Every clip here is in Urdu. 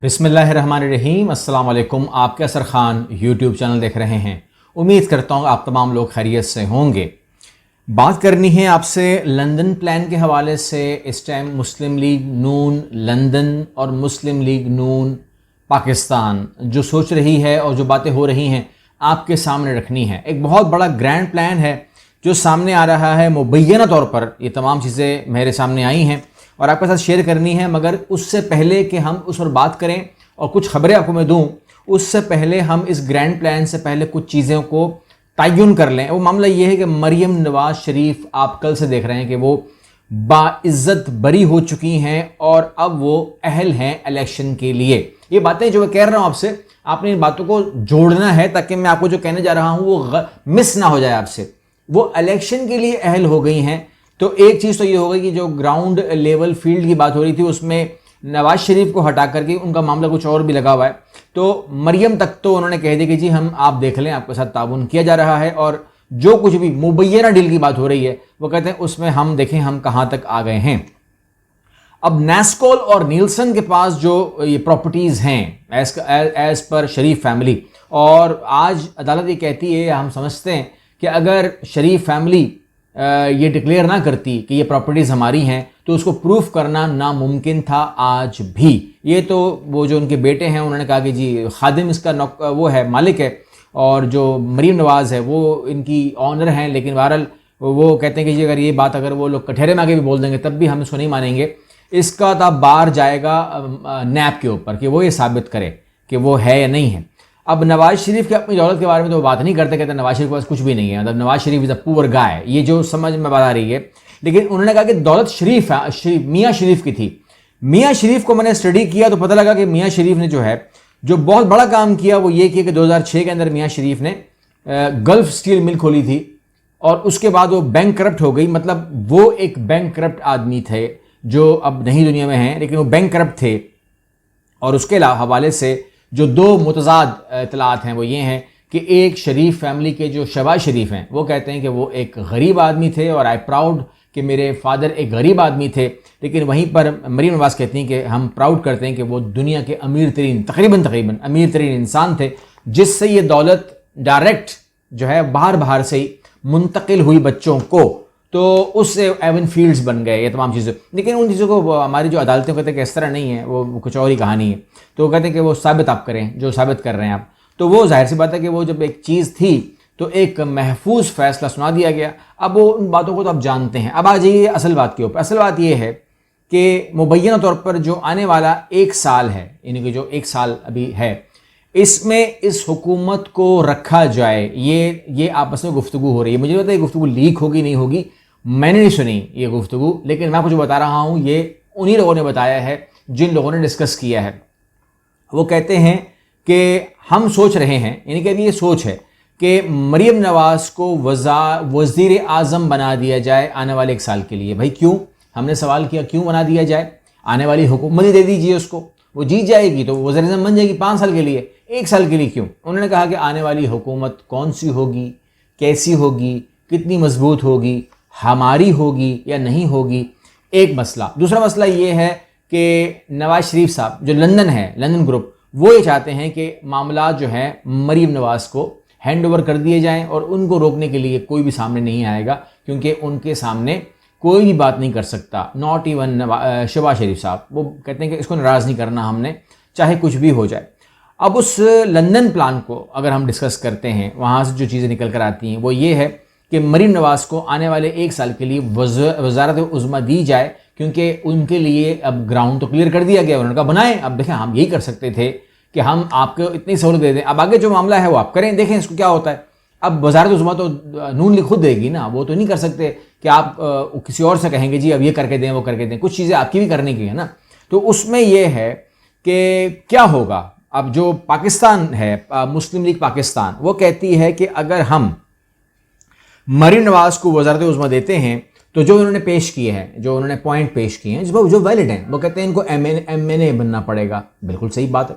بسم اللہ الرحمن الرحیم۔ السلام علیکم۔ آپ کے اثر خان یوٹیوب چینل دیکھ رہے ہیں۔ امید کرتا ہوں آپ تمام لوگ خیریت سے ہوں گے۔ بات کرنی ہے آپ سے لندن پلان کے حوالے سے۔ اس ٹائم مسلم لیگ نون لندن اور مسلم لیگ نون پاکستان جو سوچ رہی ہے اور جو باتیں ہو رہی ہیں آپ کے سامنے رکھنی ہے۔ ایک بہت بڑا گرینڈ پلان ہے جو سامنے آ رہا ہے۔ مبینہ طور پر یہ تمام چیزیں میرے سامنے آئی ہیں اور آپ کے ساتھ شیئر کرنی ہے، مگر اس سے پہلے کہ ہم اس پر بات کریں اور کچھ خبریں آپ کو میں دوں، اس سے پہلے ہم اس گرینڈ پلان سے پہلے کچھ چیزوں کو تعین کر لیں۔ وہ معاملہ یہ ہے کہ مریم نواز شریف آپ کل سے دیکھ رہے ہیں کہ وہ باعزت بری ہو چکی ہیں اور اب وہ اہل ہیں الیکشن کے لیے۔ یہ باتیں جو میں کہہ رہا ہوں آپ سے، آپ نے ان باتوں کو جوڑنا ہے تاکہ میں آپ کو جو کہنے جا رہا ہوں وہ مس نہ ہو جائے آپ سے۔ وہ الیکشن کے لیے اہل ہو گئی ہیں۔ تو ایک چیز تو یہ ہو گئی کہ جو گراؤنڈ لیول فیلڈ کی بات ہو رہی تھی اس میں نواز شریف کو ہٹا کر کے ان کا معاملہ کچھ اور بھی لگا ہوا ہے، تو مریم تک تو انہوں نے کہہ دیا کہ جی ہم آپ دیکھ لیں، آپ کے ساتھ تعاون کیا جا رہا ہے، اور جو کچھ بھی مبینہ ڈیل کی بات ہو رہی ہے وہ کہتے ہیں اس میں ہم دیکھیں ہم کہاں تک آ گئے ہیں۔ اب نیسکول اور نیلسن کے پاس جو یہ پراپرٹیز ہیں ایز پر شریف فیملی، اور آج عدالت یہ کہتی ہے، ہم سمجھتے ہیں کہ اگر شریف فیملی یہ ڈکلیئر نہ کرتی کہ یہ پراپرٹیز ہماری ہیں تو اس کو پروف کرنا ناممکن تھا آج بھی۔ یہ تو وہ جو ان کے بیٹے ہیں انہوں نے کہا کہ جی خادم اس کا وہ ہے، مالک ہے، اور جو مریم نواز ہے وہ ان کی آنر ہیں، لیکن بہرحال وہ کہتے ہیں کہ جی اگر وہ لوگ کٹہرے میں آگے بھی بول دیں گے تب بھی ہم اس کو نہیں مانیں گے۔ اس کا تو بار جائے گا نیب کے اوپر کہ وہ یہ ثابت کرے کہ وہ ہے یا نہیں ہے۔ اب نواز شریف کی اپنی دولت کے بارے میں تو بات نہیں کرتے، کہتے ہیں نواز شریف کے پاس کچھ بھی نہیں ہے، مطلب نواز شریف از اے پور گائے، یہ جو سمجھ میں بات آ رہی ہے۔ لیکن انہوں نے کہا کہ دولت میاں شریف کی تھی۔ میاں شریف کو میں نے اسٹڈی کیا تو پتہ لگا کہ میاں شریف نے جو بہت بڑا کام کیا وہ یہ کیا کہ 2006 کے اندر میاں شریف نے گلف سٹیل مل کھولی تھی، اور اس کے بعد وہ بینک کرپٹ ہو گئی۔ مطلب وہ ایک بینک کرپٹ آدمی تھے جو اب نہیں دنیا میں ہیں، لیکن وہ بینک کرپٹ تھے۔ اور اس کے حوالے سے جو دو متضاد اطلاعات ہیں وہ یہ ہیں کہ ایک شریف فیملی کے جو شہباز شریف ہیں وہ کہتے ہیں کہ وہ ایک غریب آدمی تھے اور آئی پراؤڈ کہ میرے فادر ایک غریب آدمی تھے، لیکن وہیں پر مریم نواز کہتی ہیں کہ ہم پراؤڈ کرتے ہیں کہ وہ دنیا کے امیر ترین تقریباً امیر ترین انسان تھے، جس سے یہ دولت ڈائریکٹ جو ہے باہر سے منتقل ہوئی بچوں کو، تو اس سے ایون فیلڈز بن گئے یہ تمام چیزیں۔ لیکن ان چیزوں کو ہماری جو عدالتیں کہتے ہیں کہ اس طرح نہیں ہے، وہ کچھ اور ہی کہانی ہے، تو وہ کہتے ہیں کہ وہ ثابت آپ کریں جو ثابت کر رہے ہیں آپ۔ تو وہ ظاہر سی بات ہے کہ وہ جب ایک چیز تھی تو ایک محفوظ فیصلہ سنا دیا گیا۔ اب وہ ان باتوں کو تو آپ جانتے ہیں۔ اب آ جائیے اصل بات کے اوپر۔ اصل بات یہ ہے کہ مبینہ طور پر جو آنے والا ایک سال ہے، یعنی کہ جو ایک سال ابھی ہے، اس میں اس حکومت کو رکھا جائے، یہ آپس میں گفتگو ہو رہی ہے۔ مجھے پتا ہے یہ گفتگو لیک ہوگی نہیں ہوگی، میں نے نہیں سنی یہ گفتگو، لیکن میں کچھ بتا رہا ہوں، یہ انہی لوگوں نے بتایا ہے جن لوگوں نے ڈسکس کیا ہے۔ وہ کہتے ہیں کہ ہم سوچ رہے ہیں، یعنی کہ یہ سوچ ہے کہ مریم نواز کو وزیر اعظم بنا دیا جائے آنے والے ایک سال کے لیے۔ بھائی کیوں؟ ہم نے سوال کیا کیوں بنا دیا جائے؟ آنے والی حکومت ہی دے دیجیے اس کو، وہ جیت جائے گی تو وزیر اعظم بن جائے گی 5 سال کے لیے، 1 سال کے لیے کیوں؟ انہوں نے کہا کہ آنے والی حکومت کون سی ہوگی، کیسی ہوگی، کتنی مضبوط ہوگی، ہماری ہوگی یا نہیں ہوگی، ایک مسئلہ۔ دوسرا مسئلہ یہ ہے کہ نواز شریف صاحب جو لندن ہے، لندن گروپ، وہ یہ چاہتے ہیں کہ معاملات جو ہیں مریم نواز کو ہینڈ اوور کر دیے جائیں، اور ان کو روکنے کے لیے کوئی بھی سامنے نہیں آئے گا، کیونکہ ان کے سامنے کوئی بھی بات نہیں کر سکتا، ناٹ ایون شہباز شریف صاحب۔ وہ کہتے ہیں کہ اس کو ناراض نہیں کرنا ہم نے، چاہے کچھ بھی ہو جائے۔ اب اس لندن پلان کو اگر ہم ڈسکس کرتے ہیں، وہاں سے جو چیزیں نکل کر آتی ہیں وہ یہ ہے کہ مریم نواز کو آنے والے 1 سال کے لیے وزارت عظمیٰ دی جائے، کیونکہ ان کے لیے اب گراؤنڈ تو کلیئر کر دیا گیا، انہوں نے کہا بنائیں۔ اب دیکھیں ہم یہی کر سکتے تھے کہ ہم آپ کو اتنی سہولت دے دیں، اب آگے جو معاملہ ہے وہ آپ کریں، دیکھیں اس کو کیا ہوتا ہے۔ اب وزارت عظمیٰ تو نون لیگ خود دے گی نا، وہ تو نہیں کر سکتے کہ آپ کسی اور سے کہیں گے جی اب یہ کر کے دیں وہ کر کے دیں، کچھ چیزیں آپ کی بھی کرنے کی ہے نا۔ تو اس میں یہ ہے کہ کیا ہوگا۔ اب جو پاکستان ہے، مسلم لیگ پاکستان، وہ کہتی ہے کہ اگر ہم مریم نواز کو وزارت عظمیٰ دیتے ہیں تو جو انہوں نے پیش کیے ہیں، جو انہوں نے پوائنٹ پیش کیے ہیں جو ویلڈ ہیں، وہ کہتے ہیں ان کو ایم این اے بننا پڑے گا، بالکل صحیح بات ہے۔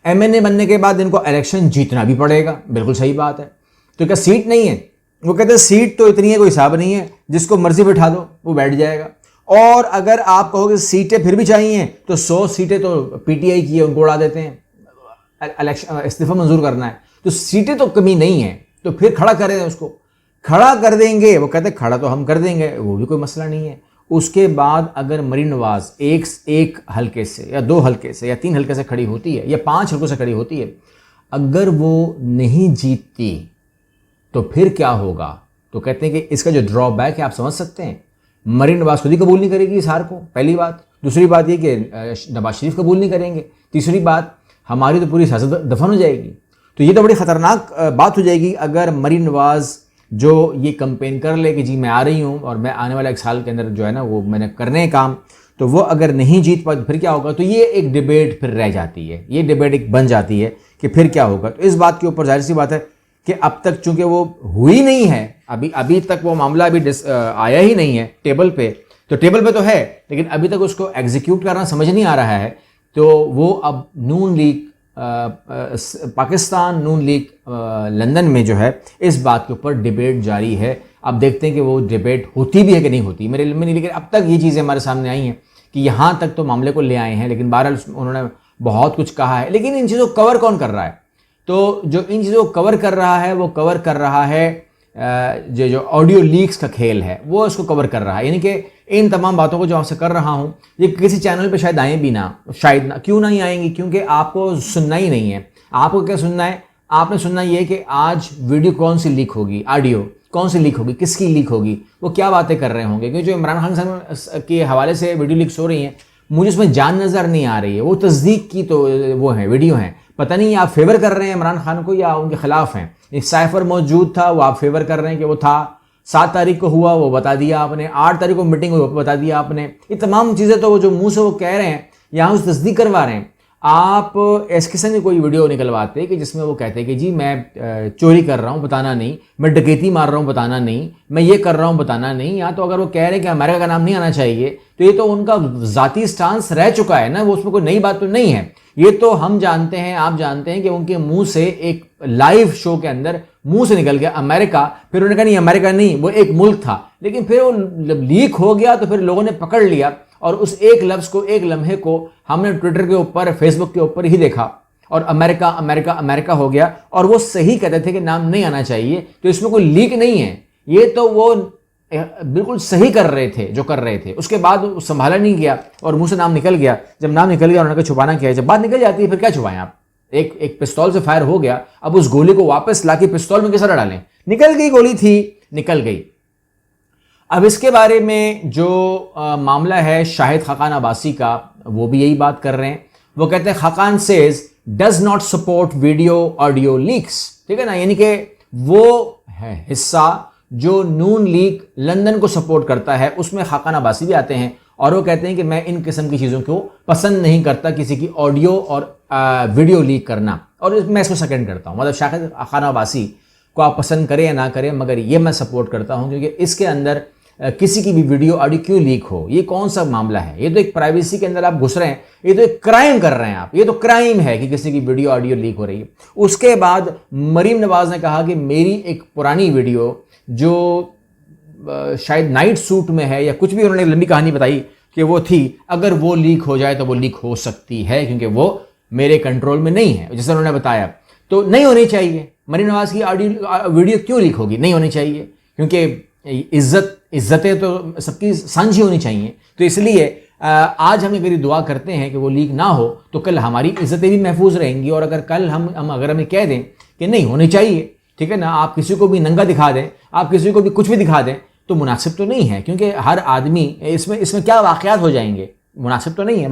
ایم این اے بننے کے بعد ان کو الیکشن جیتنا بھی پڑے گا، بالکل صحیح بات ہے۔ تو کیا سیٹ نہیں ہے؟ وہ کہتے ہیں سیٹ تو اتنی ہے کوئی حساب نہیں ہے، جس کو مرضی بٹھا دو وہ بیٹھ جائے گا۔ اور اگر آپ کہو کہ سیٹیں پھر بھی چاہیے تو 100 سیٹیں تو پی ٹی آئی کی ہے، ان کو اڑا دیتے ہیں، استعفیٰ منظور کرنا ہے تو سیٹیں تو کمی نہیں ہے، تو پھر کھڑا کریں، اس کو کھڑا کر دیں گے، وہ کہتے ہیں کھڑا تو ہم کر دیں گے، وہ بھی کوئی مسئلہ نہیں ہے۔ اس کے بعد اگر مریم نواز ایک حلقے سے یا 2 حلقے سے یا 3 حلقے سے کھڑی ہوتی ہے یا 5 حلقوں سے کھڑی ہوتی ہے، اگر وہ نہیں جیتتی تو پھر کیا ہوگا؟ تو کہتے ہیں کہ اس کا جو ڈرا بیک ہے آپ سمجھ سکتے ہیں، مریم نواز خود ہی قبول نہیں کرے گی اس ہار کو، پہلی بات۔ دوسری بات یہ کہ نواز شریف قبول نہیں کریں گے۔ تیسری بات، ہماری تو پوری سیاست دفن ہو جائے گی۔ تو یہ تو بڑی خطرناک بات ہو جائے گی اگر مریم نواز جو یہ کمپین کر لے کہ جی میں آ رہی ہوں اور میں آنے والا 1 سال کے اندر جو ہے نا وہ میں نے کرنے ہیں کام، تو وہ اگر نہیں جیت پائے تو پھر کیا ہوگا؟ تو یہ ایک ڈیبیٹ پھر رہ جاتی ہے، یہ ڈیبیٹ ایک بن جاتی ہے کہ پھر کیا ہوگا۔ تو اس بات کے اوپر ظاہر سی بات ہے کہ اب تک چونکہ وہ ہوئی نہیں ہے، ابھی تک وہ معاملہ ابھی آیا ہی نہیں ہے ٹیبل پہ، تو ٹیبل پہ تو ہے لیکن ابھی تک اس کو ایگزیکیوٹ کرنا سمجھ نہیں آ رہا ہے، تو وہ اب نون لیگ پاکستان نون لیگ لندن میں جو ہے اس بات کے اوپر ڈیبیٹ جاری ہے۔ اب دیکھتے ہیں کہ وہ ڈیبیٹ ہوتی بھی ہے کہ نہیں ہوتی، میرے علم میں نہیں، لیکن اب تک یہ چیزیں ہمارے سامنے آئی ہیں کہ یہاں تک تو معاملے کو لے آئے ہیں، لیکن بہرحال انہوں نے بہت کچھ کہا ہے۔ لیکن ان چیزوں کو کور کون کر رہا ہے؟ تو جو ان چیزوں کو کور کر رہا ہے وہ کور کر رہا ہے جو آڈیو لیکس کا کھیل ہے، وہ اس کو کور کر رہا ہے، یعنی کہ ان تمام باتوں کو جو آپ سے کر رہا ہوں یہ کسی چینل پہ شاید آئیں بھی نہ، شاید نہ، کیوں نہیں آئیں گی؟ کیونکہ آپ کو سننا ہی نہیں ہے۔ آپ کو کیا سننا ہے؟ آپ نے سننا یہ کہ آج ویڈیو کون سی لیک ہوگی، آڈیو کون سی لیک ہوگی، کس کی لیک ہوگی، وہ کیا باتیں کر رہے ہوں گے، کیونکہ جو عمران خان صاحب کے حوالے سے ویڈیو لیکس ہو رہی ہیں مجھے اس میں جان نظر نہیں آ رہی ہے، وہ تصدیق کی تو وہ ہیں ویڈیو ہیں، پتہ نہیں آپ فیور کر رہے ہیں عمران خان کو یا ان کے خلاف ہیں۔ ایک سائفر موجود تھا، وہ آپ فیور کر رہے ہیں کہ وہ تھا، 7 تاریخ کو ہوا وہ بتا دیا آپ نے، 8 تاریخ کو میٹنگ ہوئی وہ بتا دیا آپ نے، یہ تمام چیزیں تو وہ جو منہ سے وہ کہہ رہے ہیں یہاں اس تصدیق کروا رہے ہیں۔ آپ اس قسم کی کوئی ویڈیو نکلواتے کہ جس میں وہ کہتے کہ جی میں چوری کر رہا ہوں بتانا نہیں، میں ڈکیتی مار رہا ہوں بتانا نہیں، میں یہ کر رہا ہوں بتانا نہیں، یا تو اگر وہ کہہ رہے ہیں کہ امریکہ کا نام نہیں آنا چاہیے تو یہ تو ان کا ذاتی سٹانس رہ چکا ہے نا، وہ اس میں کوئی نئی بات تو نہیں ہے۔ یہ تو ہم جانتے ہیں، آپ جانتے ہیں کہ ان کے منہ سے ایک لائیو شو کے اندر منہ سے نکل گیا امریکہ، پھر انہوں نے کہا نہیں امریکہ نہیں وہ ایک ملک تھا، لیکن پھر وہ لیک ہو گیا تو پھر لوگوں نے پکڑ لیا اور اس ایک لفظ کو، ایک لمحے کو ہم نے ٹویٹر کے اوپر، فیس بک کے اوپر ہی دیکھا اور امریکہ امریکہ امریکہ ہو گیا، اور وہ صحیح کہتے تھے کہ نام نہیں آنا چاہیے، تو اس میں کوئی لیک نہیں ہے، یہ تو وہ بالکل صحیح کر رہے تھے جو کر رہے تھے۔ اس کے بعد سنبھالا نہیں گیا اور منہ سے نام نکل گیا، جب نام نکل گیا انہوں نے چھپانا کیا ہے، جب بات نکل جاتی ہے پھر کیا چھپائیں آپ؟ ایک پستول سے فائر ہو گیا، اب اس گولی کو واپس لا کے پستول میں کیسے ڈالیں؟ نکل گئی گولی تھی، نکل گئی۔ اب اس کے بارے میں جو معاملہ ہے شاہد خاقان عباسی کا، وہ بھی یہی بات کر رہے ہیں، وہ کہتے ہیں Khaqan says does not support video audio leaks, ٹھیک ہے نا، یعنی کہ وہ ہے حصہ جو نون لیگ لندن کو سپورٹ کرتا ہے اس میں خاقان عباسی بھی آتے ہیں، اور وہ کہتے ہیں کہ میں ان قسم کی چیزوں کو پسند نہیں کرتا، کسی کی آڈیو اور ویڈیو لیک کرنا، اور میں اس کو سیکنڈ کرتا ہوں، مطلب شاہد خاقان عباسی کو آپ پسند کریں یا نہ کریں مگر یہ میں سپورٹ کرتا ہوں، کیونکہ اس کے اندر کسی کی بھی ویڈیو آڈیو کیوں لیک ہو، یہ کون سا معاملہ ہے؟ یہ تو ایک پرائیویسی کے اندر آپ گھس رہے ہیں، یہ تو ایک کرائم کر رہے ہیں آپ، یہ تو کرائم ہے کہ کسی کی ویڈیو آڈیو لیک ہو رہی ہے۔ اس کے بعد مریم نواز نے کہا کہ میری ایک پرانی ویڈیو جو شاید نائٹ سوٹ میں ہے یا کچھ بھی، انہوں نے لمبی کہانی بتائی کہ وہ تھی، اگر وہ لیک ہو جائے تو وہ لیک ہو سکتی ہے کیونکہ وہ میرے کنٹرول میں نہیں ہے، جیسے انہوں نے بتایا، تو نہیں ہونی چاہیے۔ مریم نواز کی آڈیو ویڈیو کیوں لیک ہوگی؟ نہیں ہونی چاہیے، کیونکہ عزتیں تو سب کی سانجھی ہونی چاہیے، تو اس لیے آج ہم اگر دعا کرتے ہیں کہ وہ لیک نہ ہو تو کل ہماری عزتیں بھی محفوظ رہیں گی، اور اگر کل اگر ہمیں کہہ دیں کہ نہیں ہونی چاہیے، ٹھیک ہے نا، آپ کسی کو بھی ننگا دکھا دیں، آپ کسی کو بھی کچھ بھی دکھا دیں تو مناسب تو نہیں ہے، کیونکہ ہر آدمی اس میں کیا واقعات ہو جائیں گے، مناسب تو نہیں ہے۔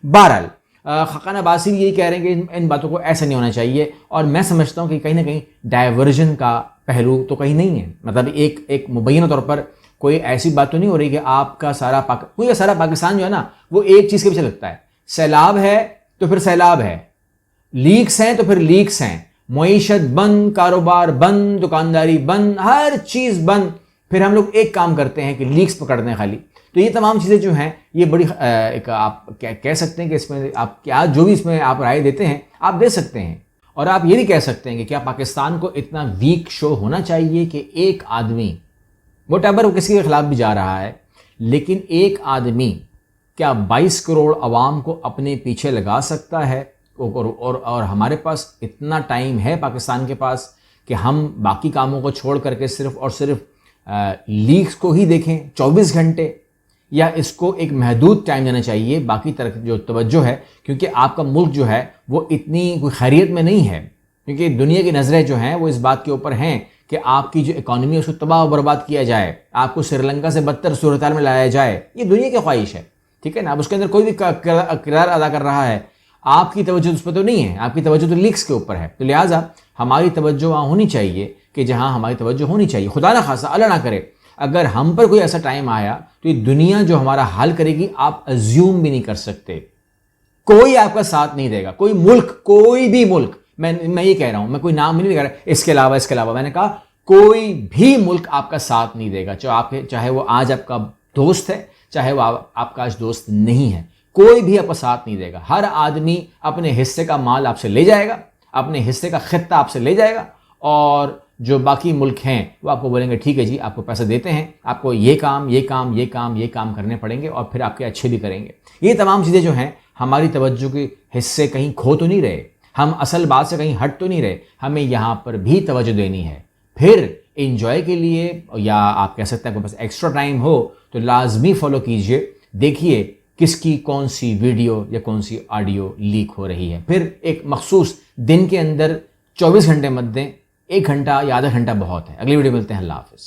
بہرحال خاقان عباسی یہی کہہ رہے ہیں کہ ان باتوں کو ایسا نہیں ہونا چاہیے، اور میں سمجھتا ہوں کہ کہیں نہ کہیں ڈائیورژن کا پہلو تو کہیں نہیں ہے، مطلب ایک مبینہ طور پر کوئی ایسی بات تو نہیں ہو رہی کہ آپ کا سارا پاکستان جو ہے نا وہ ایک چیز کے پیچھے لگتا ہے، سیلاب ہے تو پھر سیلاب ہے، لیکس ہیں تو پھر لیکس ہیں، معیشت بند، کاروبار بند، دکانداری بند، ہر چیز بند، پھر ہم لوگ ایک کام کرتے ہیں کہ لیکس پکڑ دیں خالی۔ تو یہ تمام چیزیں جو ہیں یہ بڑی ایک آپ کہہ سکتے ہیں کہ اس میں آپ کیا جو بھی اس میں آپ رائے دیتے ہیں آپ دے سکتے ہیں، اور آپ یہ بھی کہہ سکتے ہیں کہ کیا پاکستان کو اتنا ویک شو ہونا چاہیے کہ ایک آدمی وٹ ایور وہ کسی کے خلاف بھی جا رہا ہے لیکن ایک آدمی کیا 22 کروڑ عوام کو اپنے پیچھے لگا سکتا ہے؟ اور ہمارے پاس اتنا ٹائم ہے پاکستان کے پاس کہ ہم باقی کاموں کو چھوڑ کر کے صرف اور صرف لیگس کو ہی دیکھیں 24 گھنٹے، یا اس کو ایک محدود ٹائم دینا چاہیے باقی طرف جو توجہ ہے؟ کیونکہ آپ کا ملک جو ہے وہ اتنی کوئی خیریت میں نہیں ہے، کیونکہ دنیا کی نظریں جو ہیں وہ اس بات کے اوپر ہیں کہ آپ کی جو اکانومی ہے اس کو تباہ و برباد کیا جائے، آپ کو سری لنکا سے بدتر صورتحال میں لایا جائے. یہ دنیا کی خواہش ہے، ٹھیک ہے نا؟ اب اس کے اندر کوئی بھی کردار ادا کر رہا ہے، آپ کی توجہ اس پہ تو نہیں ہے، آپ کی توجہ تو لیکس کے اوپر ہے. تو لہٰذا ہماری توجہ وہاں ہونی چاہیے کہ جہاں ہماری توجہ ہونی چاہیے. خدا نہ خاصہ، اللہ نہ کرے، اگر ہم پر کوئی ایسا ٹائم آیا تو یہ دنیا جو ہمارا حل کرے گی آپ ازیوم بھی نہیں کر سکتے. کوئی آپ کا ساتھ نہیں دے گا، کوئی ملک، کوئی بھی ملک، میں یہ کہہ رہا ہوں، میں کوئی نام نہیں کہہ رہا اس کے علاوہ میں نے کہا کوئی بھی ملک آپ کا ساتھ نہیں دے گا، چاہے وہ آج آپ کا دوست ہے، چاہے وہ آپ کا آج دوست نہیں ہے، کوئی بھی آپ کا ساتھ نہیں دے گا. ہر آدمی اپنے حصے کا مال آپ سے لے جائے گا، اپنے حصے کا خطہ آپ سے لے جائے گا، اور جو باقی ملک ہیں وہ آپ کو بولیں گے ٹھیک ہے جی آپ کو پیسے دیتے ہیں، آپ کو یہ کام کرنے پڑیں گے، اور پھر آپ کے اچھے بھی کریں گے. یہ تمام چیزیں جو ہیں ہماری توجہ کے حصے کہیں کھو تو نہیں رہے، ہم اصل بات سے کہیں ہٹ تو نہیں رہے، ہمیں یہاں پر بھی توجہ دینی ہے. پھر انجوائے کے لیے، یا آپ کہہ سکتے ہیں کہ بس ایکسٹرا ٹائم ہو تو لازمی فالو کیجئے، دیکھیے کس کی کون سی ویڈیو یا کون سی آڈیو لیک ہو رہی ہے. پھر ایک مخصوص دن کے اندر 24 گھنٹے مت دیں، 1 گھنٹہ یا آدھا گھنٹہ بہت ہے. اگلی ویڈیو ملتے ہیں، اللہ حافظ.